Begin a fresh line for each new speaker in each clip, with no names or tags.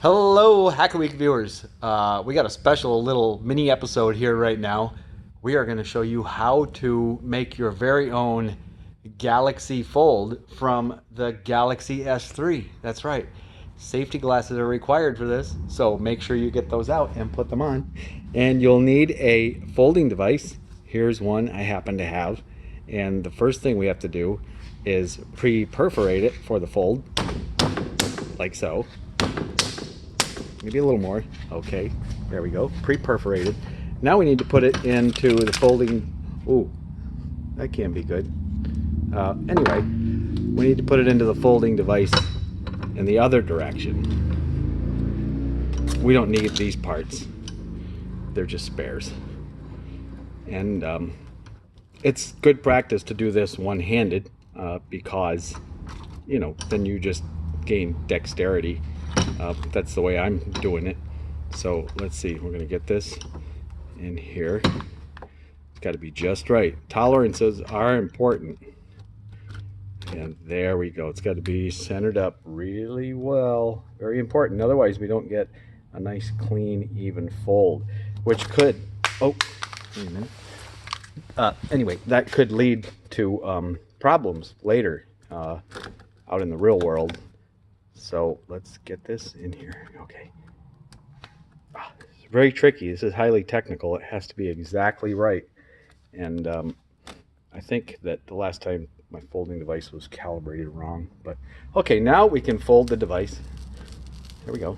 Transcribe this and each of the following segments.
Hello, Hacker Week viewers. We got a special little mini episode here right now. We are going to show you how to make your very own Galaxy Fold from the Galaxy S3. That's right. Safety glasses are required for this, so make sure you get those out and put them on. And you'll need a folding device. Here's one I happen to have. And the first thing we have to do is pre-perforate it for the fold, like so. Maybe a little more. Okay, there we go. Pre-perforated. Now we need to put it into the folding. Ooh, that can be good. Anyway, we need to put it into the folding device in the other direction. We don't need these parts. They're just spares. And it's good practice to do this one-handed because, you know, then you just gain dexterity. That's the way I'm doing it. So let's see, we're gonna get this in here. It's got to be just right. Tolerances are important. And there we go. It's got to be centered up really well. Very important. Otherwise we don't get a nice clean even fold, which could, oh, wait a minute. Anyway, that could lead to problems later out in the real world. So let's get this in here. Okay. It's very tricky. This is highly technical. It has to be exactly right. And I think that the last time my folding device was calibrated wrong. But okay, now we can fold the device. There we go.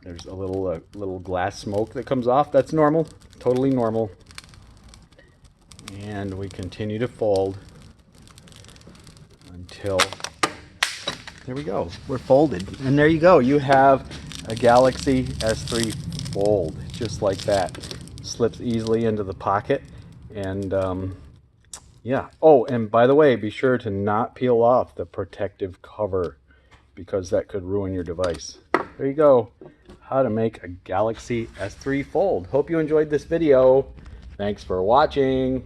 There's a little glass smoke that comes off. That's normal. Totally normal. And we continue to fold until... There we go. We're folded. And there you go. You have a Galaxy S3 Fold, just like that. Slips easily into the pocket. And yeah. Oh, and by the way, be sure to not peel off the protective cover because that could ruin your device. There you go. How to make a Galaxy S3 Fold. Hope you enjoyed this video. Thanks for watching.